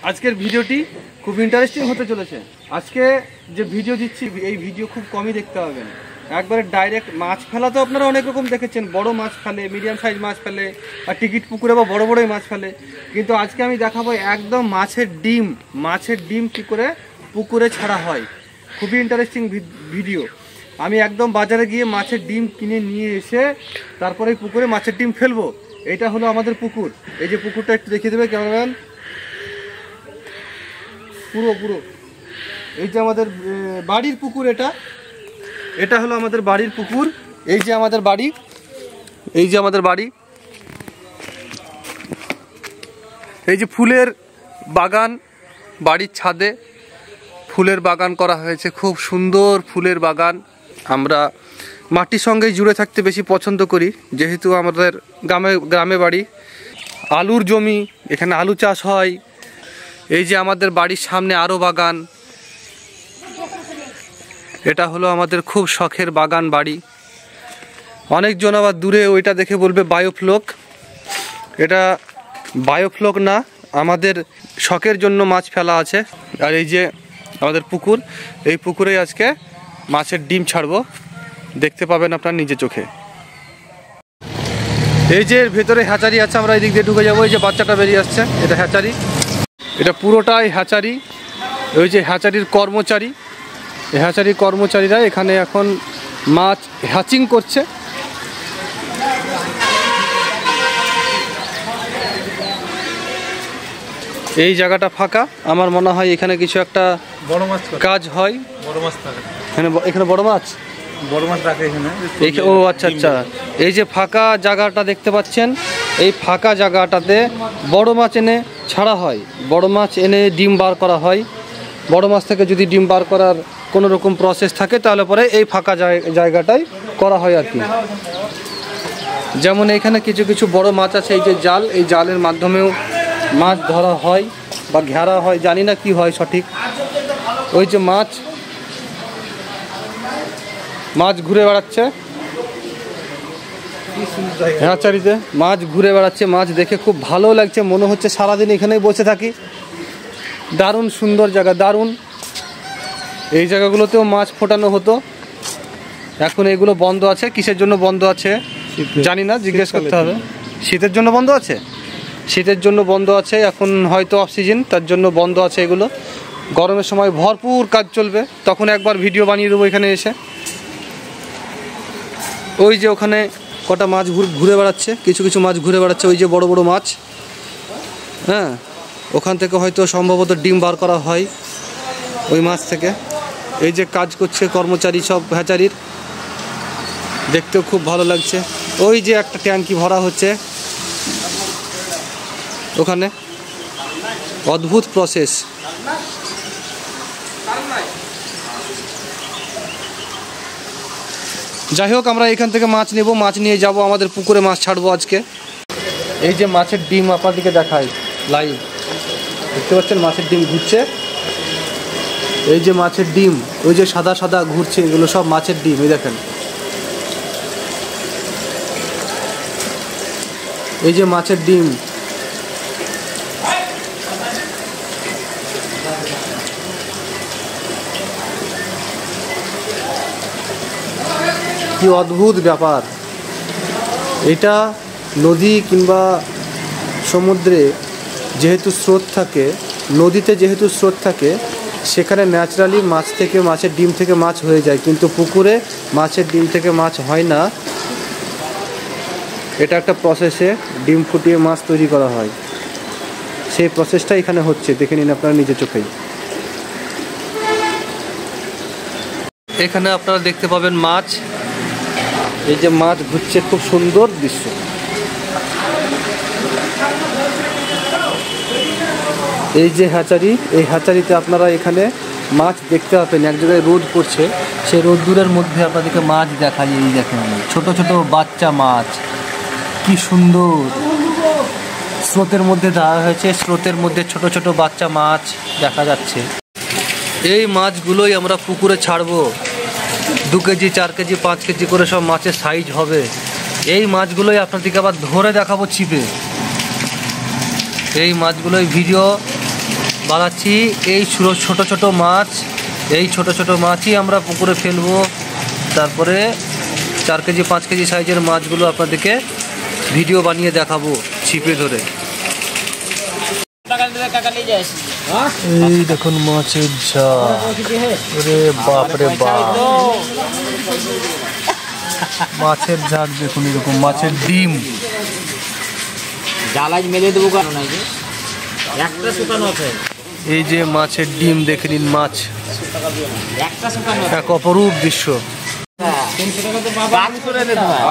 আজকের ভিডিওটি খুব ইন্টারেস্টিং হতে চলেছে। আজকে যে ভিডিও দিচ্ছি এই ভিডিও খুব কমই দেখতে পাবেন। একবারে ডাইরেক্ট মাছ ফেলা তো আপনারা অনেক রকম দেখেছেন, বড় মাছ ফেলে, মিডিয়াম সাইজ মাছ ফেলে, আর টিকিট পুকুরে বা বড় বড়ই মাছ ফেলে। কিন্তু আজকে আমি দেখাবো একদম মাছের ডিম কী করে পুকুরে ছাড়া হয়। খুবই ইন্টারেস্টিং ভিডিও। আমি একদম বাজারে গিয়ে মাছের ডিম কিনে নিয়ে এসে তারপরে পুকুরে মাছের ডিম ফেলবো। এটা হলো আমাদের পুকুর। এই যে পুকুরটা একটু দেখিয়ে দেবে ক্যামেরাম্যান, পুরো এই যে আমাদের বাড়ির পুকুর। এটা হলো আমাদের বাড়ির পুকুর। এই যে আমাদের বাড়ি, এই যে ফুলের বাগান, বাড়ির ছাদে ফুলের বাগান করা হয়েছে, খুব সুন্দর ফুলের বাগান। আমরা মাটির সঙ্গেই জুড়ে থাকতে বেশি পছন্দ করি, যেহেতু আমাদের গ্রামে বাড়ি। আলুর জমি, এখানে আলু চাষ হয়। এই যে আমাদের বাড়ির সামনে আরও বাগান। এটা হলো আমাদের খুব শখের বাগান বাড়ি। অনেকজন আবার দূরে ওইটা দেখে বলবে বায়োফ্লক। এটা বায়োফ্লক না, আমাদের শখের জন্য মাছ ফেলা আছে। আর এই যে আমাদের পুকুর, এই পুকুরে আজকে মাছের ডিম ছাড়বো, দেখতে পাবেন আপনার নিজের চোখে। এই যে ভেতরে হ্যাচারি আছে, আমরা এই দিক দিয়ে ঢুকে যাবো। এই যে বাচ্চাটা বেরিয়ে আসছে, এটা হ্যাচারি, এটা পুরোটাই হ্যাচারি। ওই যে হ্যাচারির কর্মচারী, হ্যাচারির কর্মচারীরা এখানে এখন মাছ হ্যাচিং করছে। এই জায়গাটা ফাঁকা, আমার মনে হয় এখানে কিছু একটা বড় মাছ কাজ হয়। বড় মাছ থাকে এখানে বড় মাছ রাখে এখানে। ও আচ্ছা। এই যে ফাঁকা জায়গাটা দেখতে পাচ্ছেন, এই ফাঁকা জায়গাটাতে বড় মাছ এনে ছাড়া হয়। বড় মাছ এনে ডিম বার করা হয়। বড় মাছ থেকে যদি ডিম বার করার কোনো রকম প্রসেস থাকে তাহলে পরে এই ফাঁকা জায়গাটাই করা হয় আর কি। যেমন এখানে কিছু বড় মাছ আছে, এই যে জাল, এই জালের মাধ্যমেও মাছ ধরা হয় বা ঘেরা হয়, জানি না কি হয় সঠিক। ওই যে মাছ ঘুরে বেড়াচ্ছে হ্যাচারিতে, মাছ ঘুরে বেড়াচ্ছে। মাছ দেখে খুব ভালো লাগছে, মনে হচ্ছে সারাদিন এখানেই বসে থাকি। দারুণ সুন্দর জায়গা, দারুণ। এই জায়গাগুলোতেও মাছ ফোটানো হতো, এখন এগুলো বন্ধ আছে। কিসের জন্য বন্ধ আছে জানি না, জিজ্ঞেস করতে হবে। শীতের জন্য বন্ধ আছে, শীতের জন্য বন্ধ আছে। এখন হয়তো অফ সিজন, তার জন্য বন্ধ আছে এগুলো। গরমের সময় ভরপুর কাজ চলবে, তখন একবার ভিডিও বানিয়ে দেবো এখানে এসে। ওই যে ওখানে কটা মাছ ঘুরে বেড়াচ্ছে, কিছু মাছ ঘুরে বেড়াচ্ছে। ওই যে বড় মাছ, হ্যাঁ, ওখান থেকে হয়তো সম্ভবত ডিম বার করা হয় ওই মাছ থেকে। এই যে কাজ করছে কর্মচারী সব হ্যাচারির, দেখতেও খুব ভালো লাগছে। ওই যে একটা ট্যাঙ্কি ভরা হচ্ছে ওখানে, অদ্ভুত প্রসেস। যাই হোক, আমরা এখান থেকে মাছ নেব, মাছ নিয়ে যাব আমাদের পুকুরে, মাছ ছাড়বো আজকে। এই যে মাছের ডিম আপনাদেরকে দেখাই লাইভ, দেখতে পাচ্ছেন মাছের ডিম ঘুরছে। এই যে মাছের ডিম, ওই যে সাদা ঘুরছে, এগুলো সব মাছের ডিম। এই দেখেন, এই যে মাছের ডিম। কি অদ্ভুত ব্যাপার এটা। নদী কিংবা সমুদ্রে যেহেতু স্রোত থাকে, নদীতে যেহেতু স্রোত থাকে, সেখানে ন্যাচারালি মাছের ডিম থেকে মাছ হয়ে যায়, কিন্তু পুকুরে মাছের ডিম থেকে মাছ হয় না। এটা একটা প্রসেসে ডিম ফুটিয়ে মাছ তৈরি করা হয়, সেই প্রসেসটা এখানে হচ্ছে, দেখে নিন আপনারা নিজের চোখেই। এখানে আপনারা দেখতে পাবেন মাছ, এই যে মাছ ঘুরছে, খুব সুন্দর দৃশ্য। এই যে হ্যাচারি, এই হ্যাচারিতে আপনারা এখানে মাছ দেখতে পাবেন। এক জায়গায় রোদ পড়ছে, সেই রোদ্দুরের মধ্যে আপনাদেরকে মাছ দেখাই। এই দেখেন ছোট বাচ্চা মাছ, কি সুন্দর। স্রোতের মধ্যে দেওয়া হয়েছে, স্রোতের মধ্যে ছোট বাচ্চা মাছ দেখা যাচ্ছে। এই মাছগুলোই আমরা পুকুরে ছাড়বো। 2 কেজি, 4 কেজি, 5 কেজি করে সব মাছের সাইজ হবে। এই মাছগুলোই আপনাদেরকে আবার ধরে দেখাবো ছিপে। এই মাছগুলোই ভিডিও বাড়াচ্ছি। এই ছোট ছোট মাছ, এই ছোট ছোট মাছই আমরা পুকুরে ফেলবো। তারপরে 4 কেজি 5 কেজি সাইজের মাছগুলো আপনাদেরকে ভিডিও বানিয়ে দেখাবো ছিপে ধরে। এই দেখুন মাছের ঝাল, ওরে বাপ রে বাপ, মাছের ঝাল দেখুন, এরকম মাছের ডিম। জালাজ মেলে দেবো কেন না, একটা শুকানো আছে। এই যে মাছের ডিম দেখে নিন, মাছ একটা শুকানো এক অপরূপ দৃশ্য।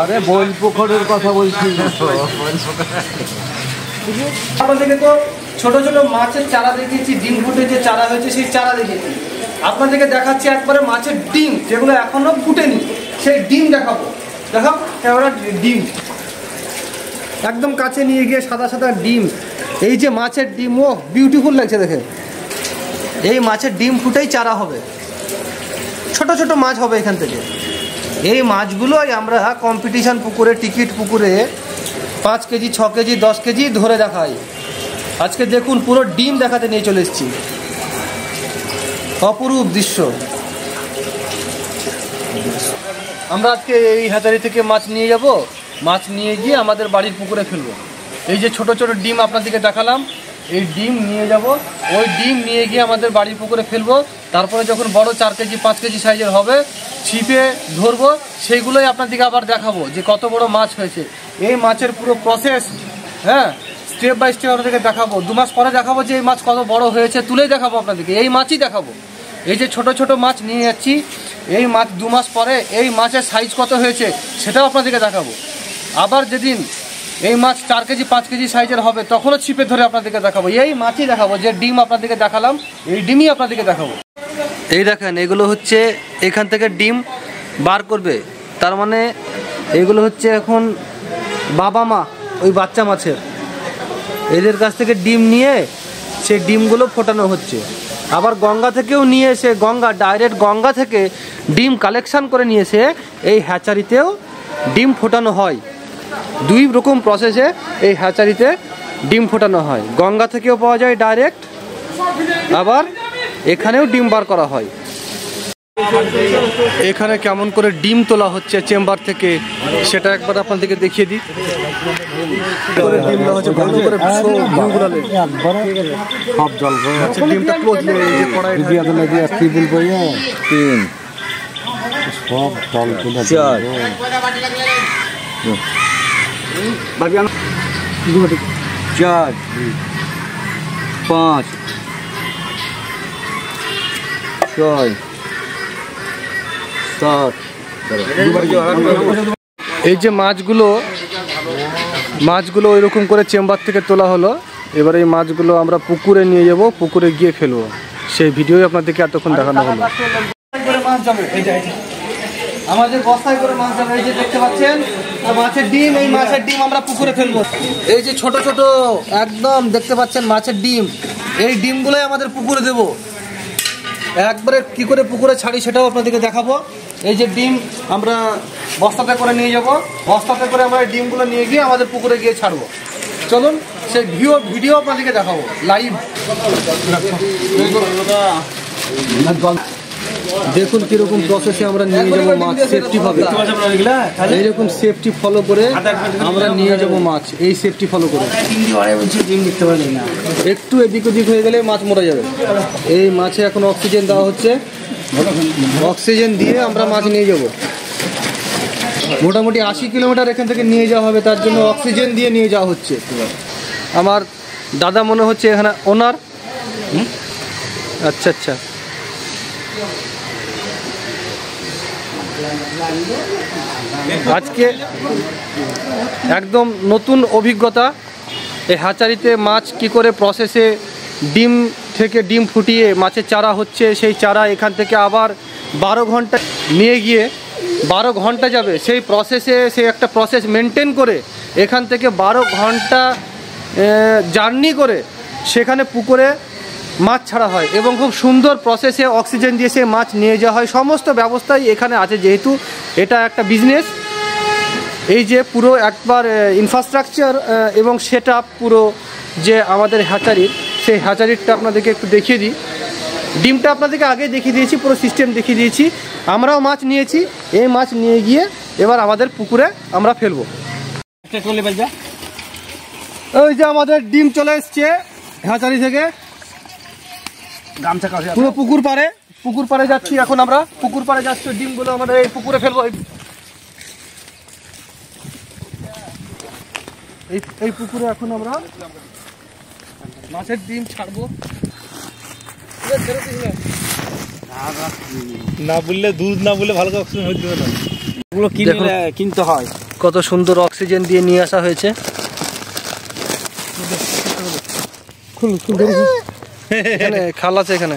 আরে বইল পুকুরের কথা বলছি। আপনাদেরকে তো ছোট ছোট মাছের চারা দেখিয়েছি, ডিম ফুটে যে চারা হয়েছে সেই চারা দেখিয়েছি। আপনাদেরকে দেখাচ্ছি একবারে মাছের ডিম যেগুলো এখনো ফুটেনি, সেই ডিম দেখাবো। দেখাও ক্যামেরা, ডিম একদম কাছে নিয়ে গিয়ে সাদা সাদা ডিম। এই যে মাছের ডিম, ও বিউটিফুল লাগছে দেখে। এই মাছের ডিম ফুটেই চারা হবে, ছোট ছোট মাছ হবে এখান থেকে। এই মাছগুলোই আমরা কম্পিটিশন পুকুরে, টিকিট পুকুরে 5 কেজি 6 কেজি 10 কেজি ধরে দেখাই। আজকে দেখুন পুরো ডিম দেখাতে নিয়ে চলে এসেছি, অপরূপ দৃশ্য। আমরা আজকে এই হ্যাচারি থেকে মাছ নিয়ে যাব, মাছ নিয়ে গিয়ে আমাদের বাড়ির পুকুরে ফেলবো। এই যে ছোট ছোট ডিম আপনাদেরকে দেখালাম, এই ডিম নিয়ে যাব, ওই ডিম নিয়ে গিয়ে আমাদের বাড়ির পুকুরে ফেলবো। তারপরে যখন বড় 4 কেজি 5 কেজি সাইজের হবে, ছিপে ধরবো, সেইগুলোই আপনাদেরকে আবার দেখাবো যে কত বড় মাছ হয়েছে। এই মাছের পুরো প্রসেস, হ্যাঁ, স্টেপ বাই স্টেপ আপনাদেরকে দেখাবো। 2 মাস পরে দেখাবো যে এই মাছ কত বড় হয়েছে, তুলেই দেখাবো আপনাদেরকে, এই মাছই দেখাবো। এই যে ছোট ছোট মাছ নিয়ে যাচ্ছি, এই মাছ 2 মাস পরে এই মাছের সাইজ কত হয়েছে সেটাও আপনাদেরকে দেখাবো। আবার যেদিন এই মাছ 4 কেজি 5 কেজি সাইজের হবে, তখনও ছিপে ধরে আপনাদেরকে দেখাবো। এই মাছই দেখাবো, যে ডিম আপনাদেরকে দেখালাম এই ডিমই আপনাদেরকে দেখাবো। এই দেখেন, এগুলো হচ্ছে এখান থেকে ডিম বার করবে, তার মানে এগুলো হচ্ছে এখন বাবা মা ওই বাচ্চা মাছের, এদের কাছ থেকে ডিম নিয়ে সেই ডিমগুলো ফোটানো হচ্ছে। আবার গঙ্গা থেকেও নিয়ে এসে, ডাইরেক্ট গঙ্গা থেকে ডিম কালেকশান করে নিয়ে এসে এই হ্যাচারিতেও ডিম ফোটানো হয়। 2 রকম প্রসেসে এই হ্যাচারিতে ডিম ফোটানো হয়। গঙ্গা থেকেও পাওয়া যায় ডাইরেক্ট, আবার এখানেও ডিম বার করা হয়। এখানে কেমন করে ডিম তোলা হচ্ছে চেম্বার থেকে সেটা একবার আপনাদেরকে দেখিয়ে দিই। ডিমটা চার 5 6 7। এই যে মাছগুলো ওইরকম করে চেম্বার থেকে তোলা হলো। এবার এই মাছগুলো আমরা পুকুরে নিয়ে যাব, পুকুরে গিয়ে ফেলবো। সেই ভিডিওই আপনাদেরকে এতক্ষণ দেখানো হলো। আমাদের বস্তায় করে মাছ যাবে, এই যে দেখতে পাচ্ছেন মাছের ডিম। এই মাছের ডিম আমরা পুকুরে ফেলবো। এই যে ছোট ছোট একদম দেখতে পাচ্ছেন মাছের ডিম, এই ডিমগুলোই আমাদের পুকুরে দেবো। একবারে কি করে পুকুরে ছাড়ি সেটাও আপনাদেরকে দেখাবো। এই যে ডিম আমরা বস্তাতে করে নিয়ে যাব, বস্তাতে করে আমরা এই ডিমগুলো নিয়ে গিয়ে আমাদের পুকুরে গিয়ে ছাড়বো। চলুন সেই ভিডিও আপনাদেরকে দেখাবো লাইভ। দেখুন কিরকম প্রসেসে আমরা নিয়ে যাবো মাছ সেফটি ভাবে। এইরকম সেফটি ফলো করে আমরা নিয়ে যাব মাছ, এই সেফটি ফলো করে। একটু এদিক ওদিক হয়ে গেলে মাছ মরে যাবে। এই মাছে এখন অক্সিজেন দেওয়া হচ্ছে, অক্সিজেন দিয়ে আমরা মাছ নিয়ে যাব। মোটামুটি 80 কিলোমিটার এখান থেকে নিয়ে যাওয়া হবে, তার জন্য অক্সিজেন দিয়ে নিয়ে যাওয়া হচ্ছে। আমার দাদা মনে হচ্ছে এখানে ওনার। আচ্ছা আচ্ছা, আজকে একদম নতুন অভিজ্ঞতা। এই হ্যাচারিতে মাছ কি করে প্রসেসে ডিম থেকে ডিম ফুটিয়ে মাছের চারা হচ্ছে, সেই চারা এখান থেকে আবার 12 ঘন্টা নিয়ে গিয়ে 12 ঘন্টা যাবে। সেই প্রসেসে সেই একটা প্রসেস মেনটেন করে এখান থেকে 12 ঘন্টা জার্নি করে সেখানে পুকুরে মাছ ছাড়া হয় এবং খুব সুন্দর প্রসেসে অক্সিজেন দিয়ে সে মাছ নিয়ে যাওয়া হয়। সমস্ত ব্যবস্থাই এখানে আছে, যেহেতু এটা একটা বিজনেস। এই যে পুরো একবার ইনফ্রাস্ট্রাকচার এবং সেট আপ পুরো যে আমাদের হ্যাচারির, সেই হ্যাচারিটা আপনাদেরকে একটু দেখিয়ে দিই। ডিমটা আপনাদেরকে আগে দেখিয়ে দিয়েছি, পুরো সিস্টেম দেখিয়ে দিয়েছি। আমরাও মাছ নিয়েছি, এই মাছ নিয়ে গিয়ে এবার আমাদের পুকুরে আমরা ফেলবো। ওই যে আমাদের ডিম চলে এসছে হ্যাচারি থেকে, পুরো পুকুর পাড়ে যাচ্ছি এখন আমরা। পুকুর পাড়ে যাচ্ছি, ডিমগুলো আমাদের এই পুকুরে ফেলবো। এই পুকুরে এখন আমরা মাছের ডিম ছাড়বো। না বললে দুধ না বললে ভালো অক্সিজেন হইতে হবে না, ওগুলো কিনতে হয়। কত সুন্দর অক্সিজেন দিয়ে নিয়ে আসা হয়েছে। এখানে খাল আছে, এখানে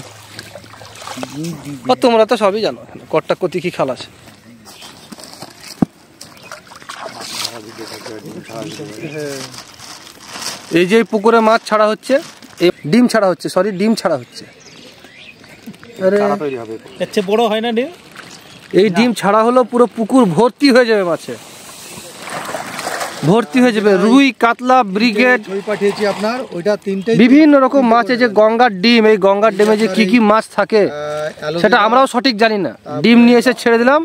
তোমরা তো সবই জানো কট্টা কতি কি খাল আছে। এই যে পুকুরে মাছ ছাড়া হচ্ছে, এই ডিম ছাড়া হচ্ছে, ডিম ছাড়া হচ্ছে। বড় হয় না ডিম, এই ডিম ছাড়া হলো পুরো পুকুর ভর্তি হয়ে যাবে, মাছে ভর্তি হয়ে যাবে। রুই, কাতলা, ব্রিগেড পাঠিয়েছি আপনার, ওইটা 3টে বিভিন্ন রকম মাছ। এই যে গঙ্গার ডিম, এই গঙ্গার ডিমে যে কি কি মাছ থাকে সেটা আমরাও সঠিক জানি না। ডিম নিয়ে এসে ছেড়ে দিলাম।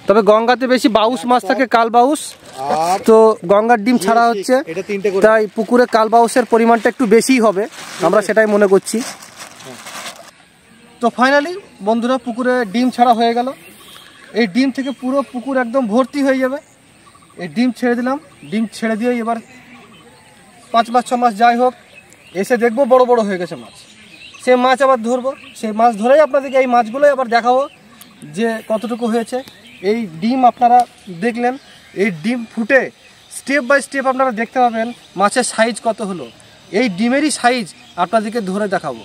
তবে গঙ্গাতে বেশি বাউস মাছ থাকে, কাল বাউস, তো গঙ্গার ডিম ছাড়া হচ্ছে, তাই পুকুরে কাল বাউসের পরিমাণটা একটু বেশিই হবে, আমরা সেটাই মনে করছি। তো ফাইনালি বন্ধুরা পুকুরে ডিম ছাড়া হয়ে গেল। এই ডিম থেকে পুরো পুকুর একদম ভর্তি হয়ে যাবে। এই ডিম ছেড়ে দিলাম, ডিম ছেড়ে দিয়ে এবার 5 মাস 6 মাস যাই হোক এসে দেখবো বড় বড় হয়ে গেছে মাছ। সে মাছ আবার ধরবো, সেই মাছ ধরেই আপনাদেরকে এই মাছগুলোই আবার দেখাবো যে কতটুকু হয়েছে। এই ডিম আপনারা দেখলেন, এই ডিম ফুটে স্টেপ বাই স্টেপ আপনারা দেখতে পাবেন মাছের সাইজ কত হলো। এই ডিমেরই সাইজ আপনাদেরকে ধরে দেখাবো।